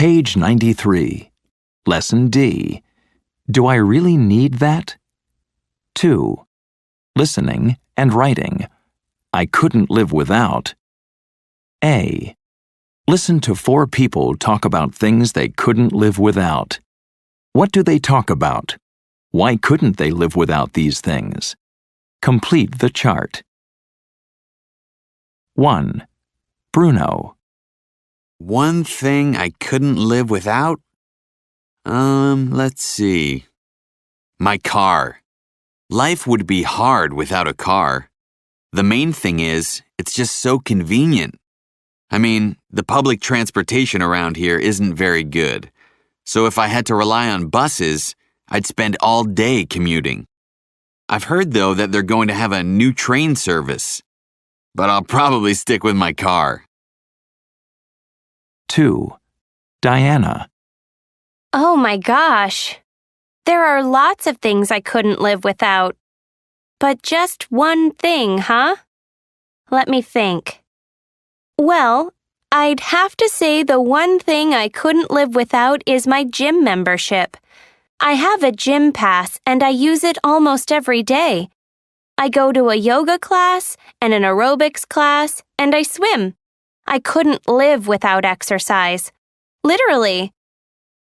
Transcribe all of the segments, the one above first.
Page 93. Lesson D. Do I really need that? 2. Listening and writing. I couldn't live without. A. Listen to 4 people talk about things they couldn't live without. What do they talk about? Why couldn't they live without these things? Complete the chart. 1. Bruno. One thing I couldn't live without? Let's see. My car. Life would be hard without a car. The main thing is, it's just so convenient. I mean, the public transportation around here isn't very good. So if I had to rely on buses, I'd spend all day commuting. I've heard, though, that they're going to have a new train service. But I'll probably stick with my car. 2. Diana. Oh my gosh. There are lots of things I couldn't live without. But just one thing, huh? Let me think. Well, I'd have to say the one thing I couldn't live without is my gym membership. I have a gym pass and I use it almost every day. I go to a yoga class and an aerobics class and I swim. I couldn't live without exercise. Literally.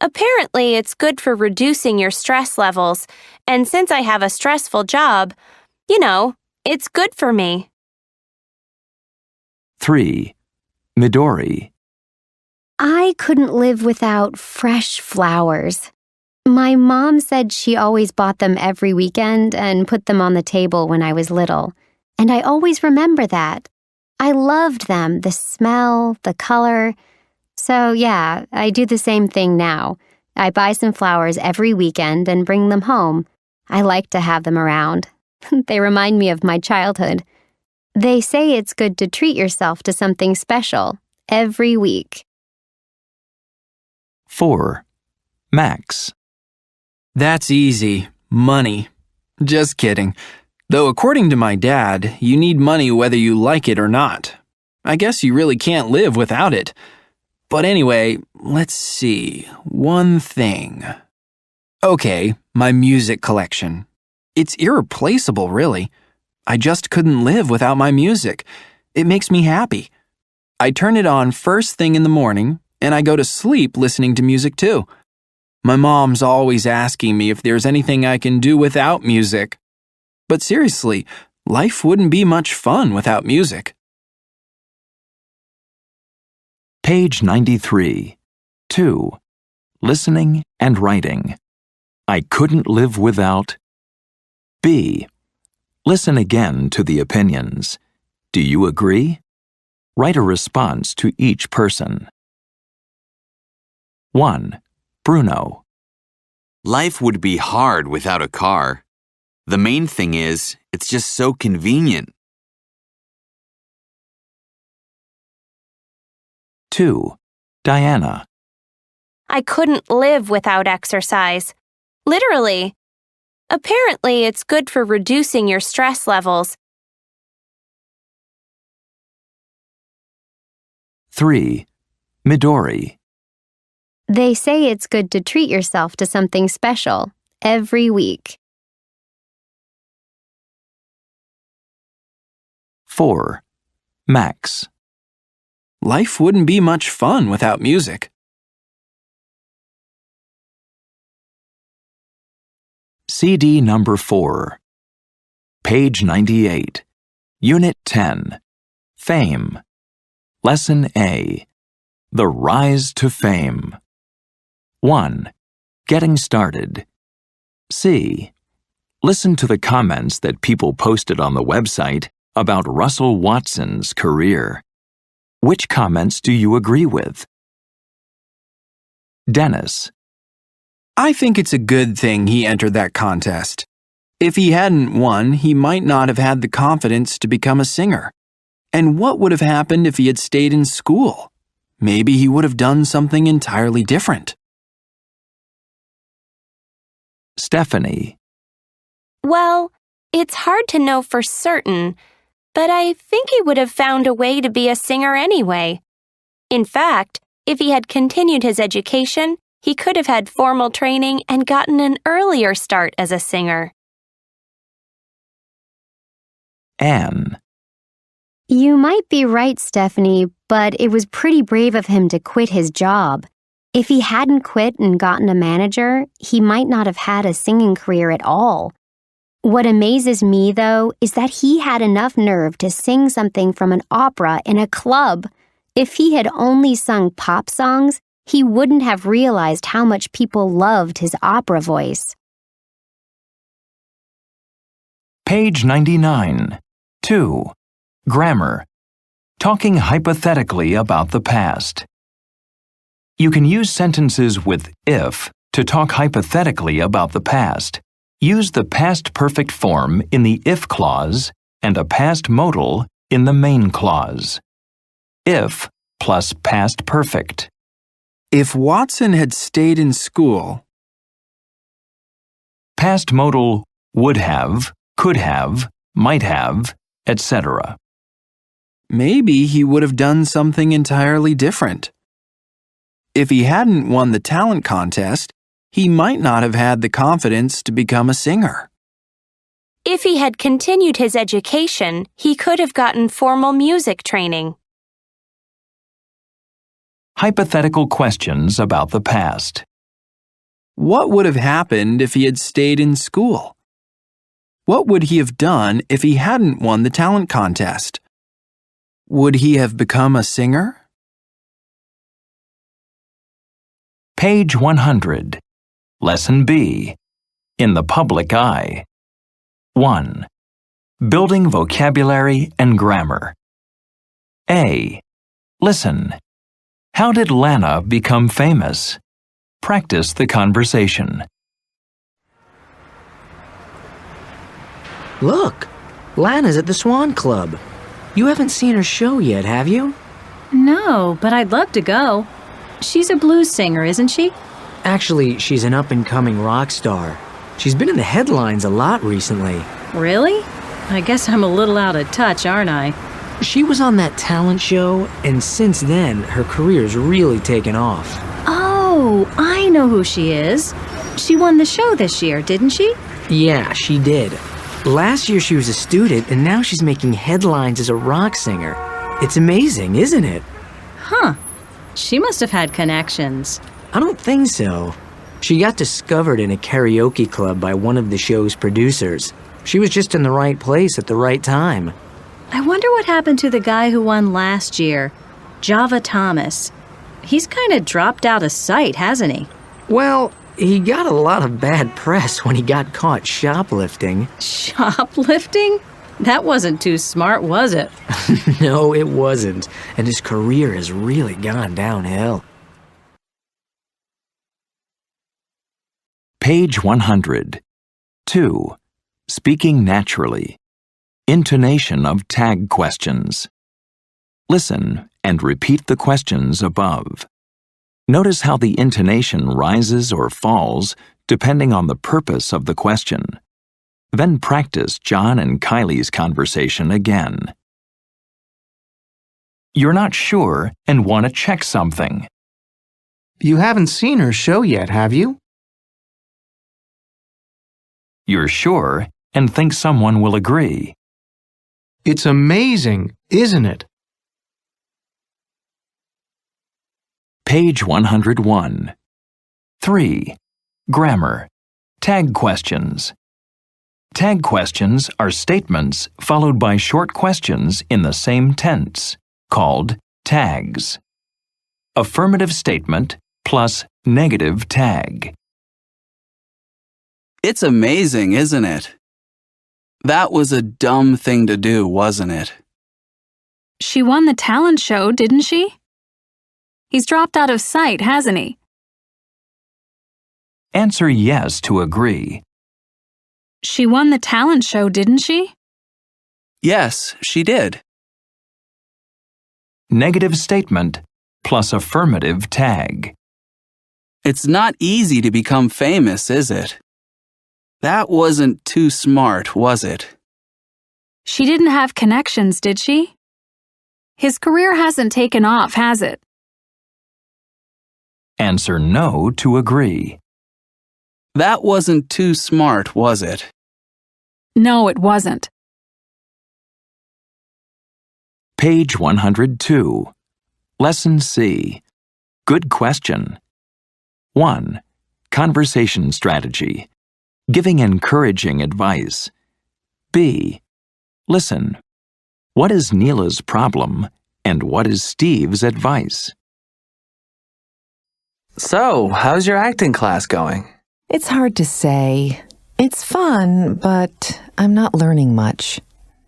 Apparently, it's good for reducing your stress levels, and since I have a stressful job, it's good for me. 3. Midori. I couldn't live without fresh flowers. My mom said she always bought them every weekend and put them on the table when I was little, and I always remember that. I loved them, the smell, the color. So yeah, I do the same thing now. I buy some flowers every weekend and bring them home. I like to have them around. They remind me of my childhood. They say it's good to treat yourself to something special every week. 4. Max. That's easy. Money. Just kidding. Though according to my dad, you need money whether you like it or not. I guess you really can't live without it. But anyway, let's see. One thing. Okay, my music collection. It's irreplaceable, really. I just couldn't live without my music. It makes me happy. I turn it on first thing in the morning, and I go to sleep listening to music too. My mom's always asking me if there's anything I can do without music. But seriously, life wouldn't be much fun without music. Page 93. 2. Listening and writing. I couldn't live without. B. Listen again to the opinions. Do you agree? Write a response to each person. 1. Bruno. Life would be hard without a car. The main thing is, it's just so convenient. 2. Diana. I couldn't live without exercise. Literally. Apparently, it's good for reducing your stress levels. 3. Midori. They say it's good to treat yourself to something special every week. 4. Max. Life wouldn't be much fun without music. CD number 4. Page 98. Unit 10. Fame. Lesson A. The Rise to Fame. 1. Getting started. C. Listen to the comments that people posted on the website about Russell Watson's career. Which comments do you agree with? Dennis. I think it's a good thing he entered that contest. If he hadn't won, he might not have had the confidence to become a singer. And what would have happened if he had stayed in school? Maybe he would have done something entirely different. Stephanie. Well, it's hard to know for certain, but I think he would have found a way to be a singer anyway. In fact, If he had continued his education, he could have had formal training and gotten an earlier start as a singer. Anne. You might be right, Stephanie, but it was pretty brave of him to quit his job. If he hadn't quit and gotten a manager, he might not have had a singing career at all. What amazes me, though, is that he had enough nerve to sing something from an opera in a club. If he had only sung pop songs, he wouldn't have realized how much people loved his opera voice. Page 99. 2. Grammar. Talking hypothetically about the past. You can use sentences with if to talk hypothetically about the past. Use the past perfect form in the if clause and a past modal in the main clause. If plus past perfect. If Watson had stayed in school, Past modal would have, could have, might have, etc. maybe he would have done something entirely different. If he hadn't won the talent contest, he might not have had the confidence to become a singer. If he had continued his education, he could have gotten formal music training. Hypothetical questions about the past. What would have happened if he had stayed in school? What would he have done if he hadn't won the talent contest? Would he have become a singer? Page 100. Lesson B. In the public eye. 1. Building vocabulary and grammar. A. Listen. How did Lana become famous? Practice the conversation. Look, Lana's at the Swan Club. You haven't seen her show yet, have you? No, but I'd love to go. She's a blues singer, isn't she? Actually, she's an up-and-coming rock star. She's been in the headlines a lot recently. Really? I guess I'm a little out of touch, aren't I? She was on that talent show, and since then, her career's really taken off. Oh, I know who she is. She won the show this year, didn't she? Yeah, she did. Last year she was a student, and now she's making headlines as a rock singer. It's amazing, isn't it? Huh. She must have had connections. I don't think so. She got discovered in a karaoke club by one of the show's producers. She was just in the right place at the right time. I wonder what happened to the guy who won last year, Java Thomas. He's kind of dropped out of sight, hasn't he? Well, he got a lot of bad press when he got caught shoplifting. Shoplifting? That wasn't too smart, was it? No, it wasn't. And his career has really gone downhill. Page 100. 2. Speaking naturally. Intonation of tag questions. Listen and repeat the questions above. Notice how the intonation rises or falls depending on the purpose of the question. Then practice John and Kylie's conversation again. You're not sure and want to check something. You haven't seen her show yet, have you? You're sure and think someone will agree. It's amazing, isn't it? Page 101. 3. Grammar. Tag questions. Tag questions are statements followed by short questions in the same tense, called tags. Affirmative statement plus negative tag. It's amazing, isn't it? That was a dumb thing to do, wasn't it? She won the talent show, didn't she? He's dropped out of sight, hasn't he? Answer yes to agree. She won the talent show, didn't she? Yes, she did. Negative statement plus affirmative tag. It's not easy to become famous, is it? That wasn't too smart, was it? She didn't have connections, did she? His career hasn't taken off, has it? Answer no to agree. That wasn't too smart, was it? No, it wasn't. Page 102. Lesson C. Good question. 1. Conversation strategy. Giving encouraging advice. B. Listen. What is Neela's problem and what is Steve's advice? So, how's your acting class going? It's hard to say. It's fun, but I'm not learning much.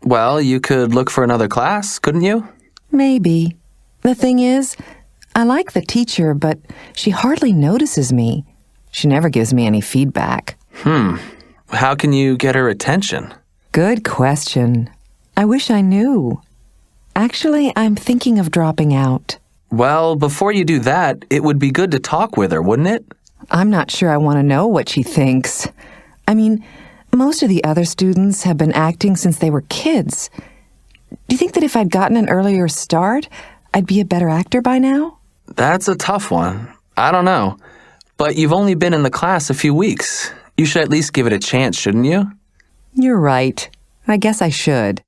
Well, you could look for another class, couldn't you? Maybe. The thing is, I like the teacher, but she hardly notices me. She never gives me any feedback. How can you get her attention? Good question. I wish I knew. Actually, I'm thinking of dropping out. Well, before you do that, it would be good to talk with her, wouldn't it? I'm not sure I want to know what she thinks. I mean, most of the other students have been acting since they were kids. Do you think that if I'd gotten an earlier start, I'd be a better actor by now? That's a tough one. I don't know. But you've only been in the class a few weeks. You should at least give it a chance, shouldn't you? You're right. I guess I should.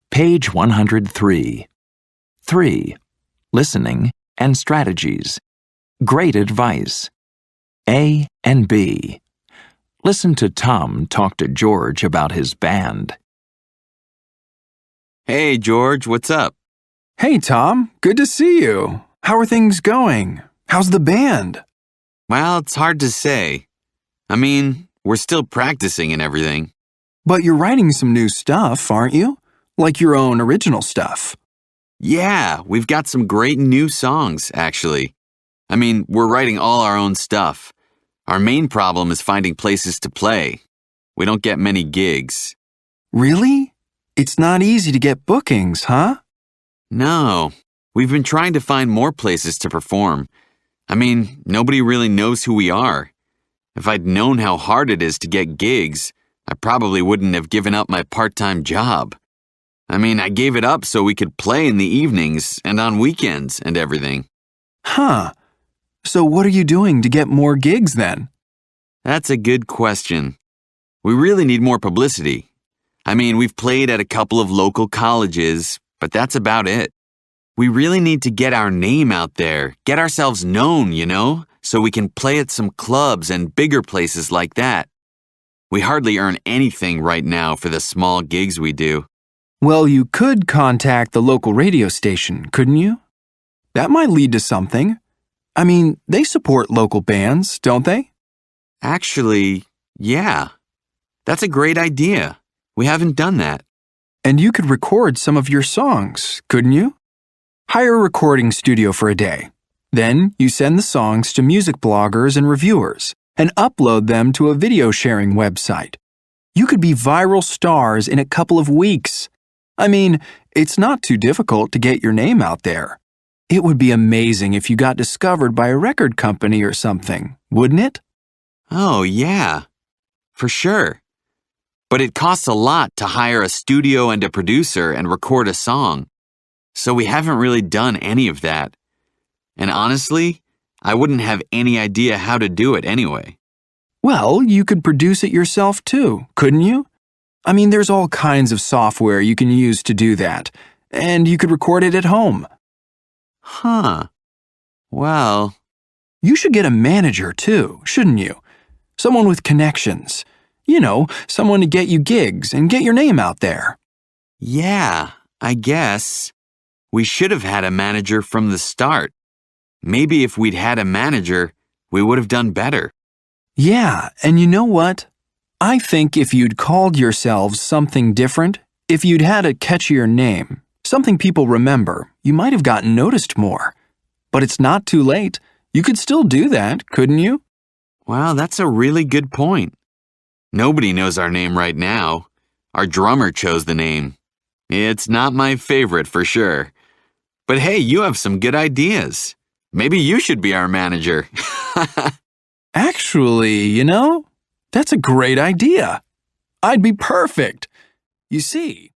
Page 103. 3. Listening and strategies. Great advice. A and B. Listen to Tom talk to George about his band. Hey, George, what's up? Hey, Tom. Good to see you. How are things going? How's the band? Well, it's hard to say. I mean, we're still practicing and everything. But you're writing some new stuff, aren't you? Like your own original stuff. Yeah, we've got some great new songs, actually. I mean, we're writing all our own stuff. Our main problem is finding places to play. We don't get many gigs. Really? It's not easy to get bookings, huh? No, we've been trying to find more places to perform. I mean, nobody really knows who we are. If I'd known how hard it is to get gigs, I probably wouldn't have given up my part-time job. I mean, I gave it up so we could play in the evenings and on weekends and everything. Huh. So what are you doing to get more gigs then? That's a good question. We really need more publicity. I mean, we've played at a couple of local colleges, but that's about it. We really need to get our name out there, get ourselves known, so we can play at some clubs and bigger places like that. We hardly earn anything right now for the small gigs we do. Well, you could contact the local radio station, couldn't you? That might lead to something. I mean, they support local bands, don't they? Actually, yeah. That's a great idea. We haven't done that. And you could record some of your songs, couldn't you? Hire a recording studio for a day. Then you send the songs to music bloggers and reviewers and upload them to a video sharing website. You could be viral stars in a couple of weeks. I mean, it's not too difficult to get your name out there. It would be amazing if you got discovered by a record company or something, wouldn't it? Oh, yeah. For sure. But it costs a lot to hire a studio and a producer and record a song. So we haven't really done any of that. And honestly, I wouldn't have any idea how to do it anyway. Well, you could produce it yourself too, couldn't you? I mean, there's all kinds of software you can use to do that, and you could record it at home. Huh. Well, you should get a manager too, shouldn't you? Someone with connections. Someone to get you gigs and get your name out there. Yeah, I guess. We should have had a manager from the start. Maybe if we'd had a manager, we would have done better. Yeah, and you know what? I think if you'd called yourselves something different, if you'd had a catchier name, something people remember, you might have gotten noticed more. But it's not too late. You could still do that, couldn't you? Well, that's a really good point. Nobody knows our name right now. Our drummer chose the name. It's not my favorite for sure. But hey, you have some good ideas. Maybe you should be our manager. Actually, that's a great idea. I'd be perfect. You see,